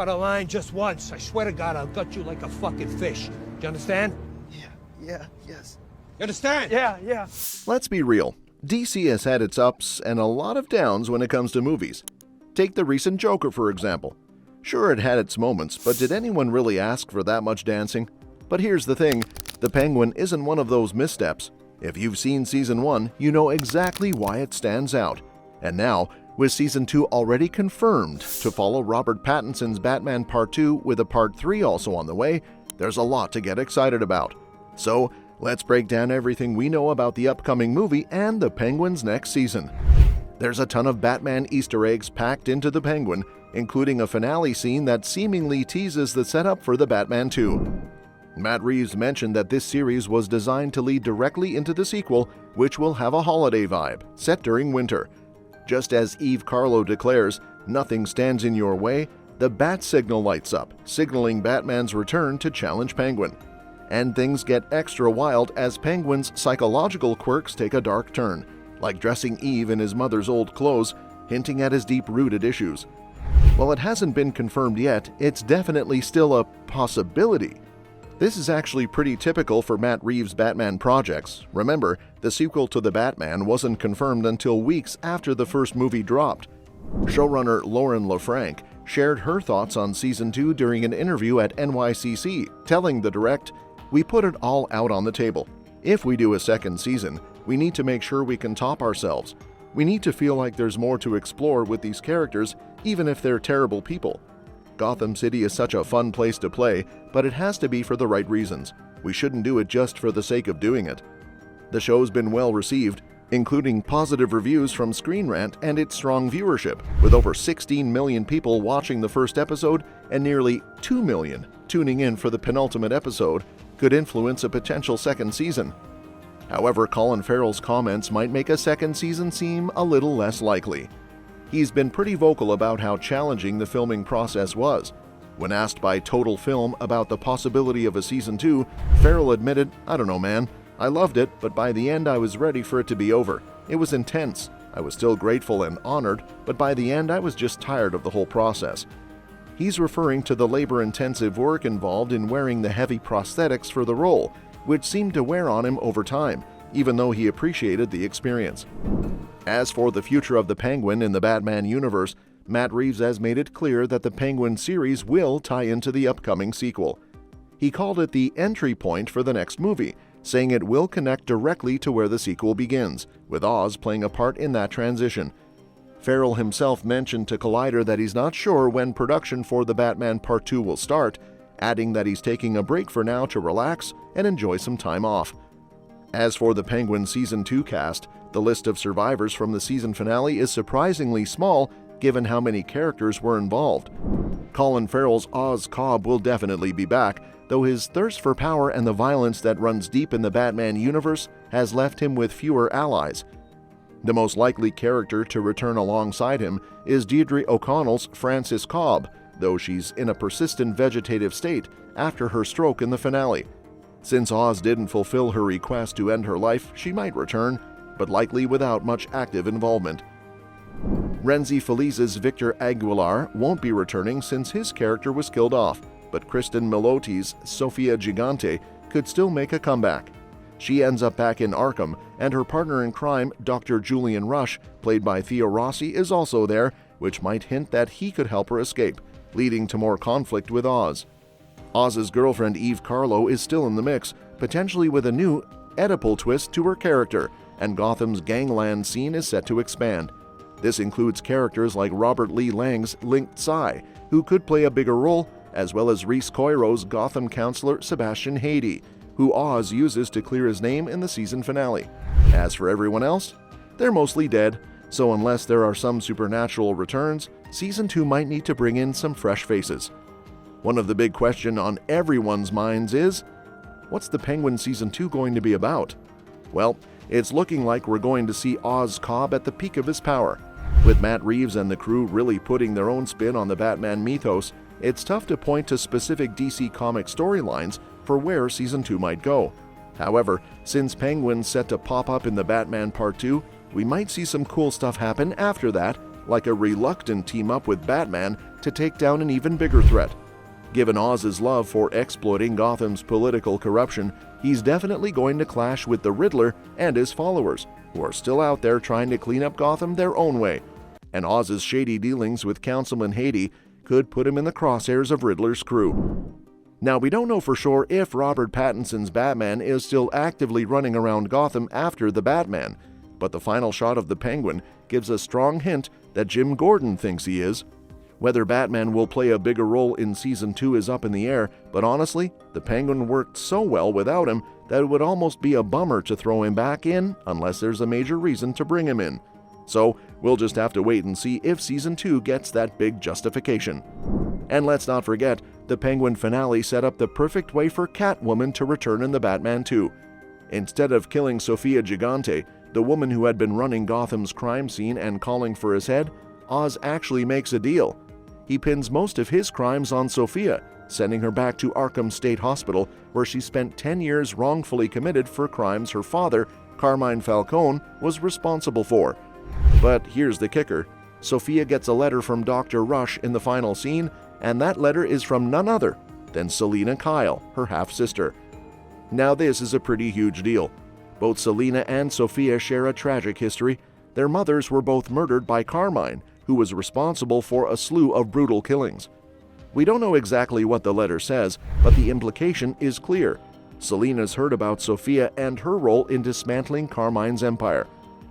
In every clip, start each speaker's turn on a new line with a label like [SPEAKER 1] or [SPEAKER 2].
[SPEAKER 1] out of line just once, I swear to God, I'll gut you like a fucking fish. Do you understand?
[SPEAKER 2] Yes.
[SPEAKER 1] You understand?
[SPEAKER 2] Yeah.
[SPEAKER 3] Let's be real. DC has had its ups and a lot of downs when it comes to movies. Take the recent Joker, for example. Sure, it had its moments, but did anyone really ask for that much dancing? But here's the thing, the Penguin isn't one of those missteps. If you've seen Season 1, you know exactly why it stands out. And now, with Season 2 already confirmed to follow Robert Pattinson's Batman Part 2 with a Part 3 also on the way, there's a lot to get excited about. So, let's break down everything we know about the upcoming movie and the Penguin's next season. There's a ton of Batman Easter eggs packed into the Penguin, including a finale scene that seemingly teases the setup for the Batman 2. Matt Reeves mentioned that this series was designed to lead directly into the sequel, which will have a holiday vibe, set during winter. Just as Eve Carlo declares, "Nothing stands in your way," the bat signal lights up, signaling Batman's return to challenge Penguin. And things get extra wild as Penguin's psychological quirks take a dark turn, like dressing Eve in his mother's old clothes, hinting at his deep-rooted issues. While it hasn't been confirmed yet, it's definitely still a possibility. This is actually pretty typical for Matt Reeves' Batman projects. Remember, the sequel to The Batman wasn't confirmed until weeks after the first movie dropped. Showrunner Lauren LeFranc shared her thoughts on Season 2 during an interview at NYCC, telling the Direct, "We put it all out on the table. If we do a second season, we need to make sure we can top ourselves. We need to feel like there's more to explore with these characters, even if they're terrible people. Gotham City is such a fun place to play, but it has to be for the right reasons. We shouldn't do it just for the sake of doing it." The show's been well received, including positive reviews from Screen Rant and its strong viewership, with over 16 million people watching the first episode and nearly 2 million tuning in for the penultimate episode, could influence a potential second season. However, Colin Farrell's comments might make a second season seem a little less likely. He's been pretty vocal about how challenging the filming process was. When asked by Total Film about the possibility of a Season 2, Farrell admitted, "I don't know, man. I loved it, but by the end I was ready for it to be over. It was intense. I was still grateful and honored, but by the end I was just tired of the whole process." He's referring to the labor-intensive work involved in wearing the heavy prosthetics for the role, which seemed to wear on him over time, even though he appreciated the experience. As for the future of the Penguin in the Batman universe, Matt Reeves has made it clear that the Penguin series will tie into the upcoming sequel. He called it the entry point for the next movie, saying it will connect directly to where the sequel begins, with Oz playing a part in that transition. Farrell himself mentioned to Collider that he's not sure when production for The Batman Part 2 will start, adding that he's taking a break for now to relax and enjoy some time off. As for the Penguin Season 2 cast, the list of survivors from the season finale is surprisingly small given how many characters were involved. Colin Farrell's Oz Cobb will definitely be back, though his thirst for power and the violence that runs deep in the Batman universe has left him with fewer allies. The most likely character to return alongside him is Deirdre O'Connell's Frances Cobb, though she's in a persistent vegetative state after her stroke in the finale. Since Oz didn't fulfill her request to end her life, she might return, but likely without much active involvement. Rhenzy Feliz's Victor Aguilar won't be returning since his character was killed off, but Cristin Milioti's Sofia Gigante could still make a comeback. She ends up back in Arkham, and her partner in crime, Dr. Julian Rush, played by Theo Rossi, is also there, which might hint that he could help her escape, leading to more conflict with Oz. Oz's girlfriend Eve Carlo is still in the mix, potentially with a new Oedipal twist to her character, and Gotham's gangland scene is set to expand. This includes characters like Robert Lee Lang's Link Tsai, who could play a bigger role, as well as Rhys Coiro's Gotham counselor Sebastian Haedy, who Oz uses to clear his name in the season finale. As for everyone else, they're mostly dead, so unless there are some supernatural returns, Season 2 might need to bring in some fresh faces. One of the big questions on everyone's minds is, what's the Penguin Season 2 going to be about? Well, it's looking like we're going to see Oz Cobb at the peak of his power. With Matt Reeves and the crew really putting their own spin on the Batman mythos, it's tough to point to specific DC comic storylines for where Season 2 might go. However, since Penguin's set to pop up in the Batman Part 2, we might see some cool stuff happen after that like a reluctant team-up with Batman to take down an even bigger threat. Given Oz's love for exploiting Gotham's political corruption, he's definitely going to clash with the Riddler and his followers, who are still out there trying to clean up Gotham their own way. And Oz's shady dealings with Councilman Haiti could put him in the crosshairs of Riddler's crew. Now, we don't know for sure if Robert Pattinson's Batman is still actively running around Gotham after the Batman, but the final shot of the Penguin gives a strong hint that Jim Gordon thinks he is. Whether Batman will play a bigger role in Season 2 is up in the air, but honestly, the Penguin worked so well without him that it would almost be a bummer to throw him back in unless there's a major reason to bring him in. So, we'll just have to wait and see if Season 2 gets that big justification. And let's not forget, the Penguin finale set up the perfect way for Catwoman to return in the Batman 2. Instead of killing Sofia Gigante, the woman who had been running Gotham's crime scene and calling for his head, Oz actually makes a deal. He pins most of his crimes on Sofia, sending her back to Arkham State Hospital, where she spent 10 years wrongfully committed for crimes her father, Carmine Falcone, was responsible for. But here's the kicker. Sofia gets a letter from Dr. Rush in the final scene, and that letter is from none other than Selina Kyle, her half-sister. Now this is a pretty huge deal. Both Selina and Sofia share a tragic history. Their mothers were both murdered by Carmine, who was responsible for a slew of brutal killings. We don't know exactly what the letter says, but the implication is clear. Selina's heard about Sofia and her role in dismantling Carmine's empire.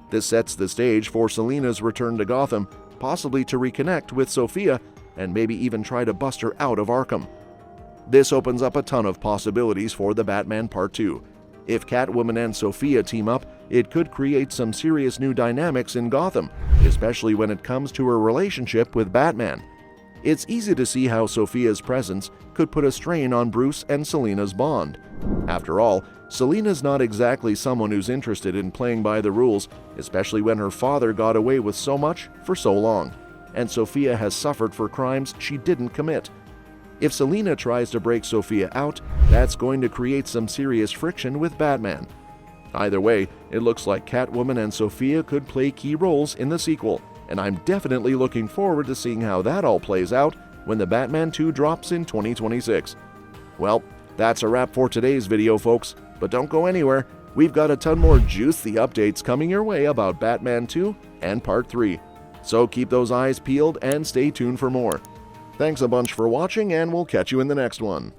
[SPEAKER 3] This sets the stage for Selina's return to Gotham, possibly to reconnect with Sofia and maybe even try to bust her out of Arkham. This opens up a ton of possibilities for the Batman Part 2. If Catwoman and Sofia team up, it could create some serious new dynamics in Gotham, especially when it comes to her relationship with Batman. It's easy to see how Sofia's presence could put a strain on Bruce and Selina's bond. After all, Selina's not exactly someone who's interested in playing by the rules, especially when her father got away with so much for so long, and Sofia has suffered for crimes she didn't commit. If Selina tries to break Sofia out, that's going to create some serious friction with Batman. Either way, it looks like Catwoman and Sofia could play key roles in the sequel, and I'm definitely looking forward to seeing how that all plays out when the Batman 2 drops in 2026. Well, that's a wrap for today's video, folks, but don't go anywhere. We've got a ton more juicy updates coming your way about Batman 2 and Part 3. So keep those eyes peeled and stay tuned for more. Thanks a bunch for watching, and we'll catch you in the next one.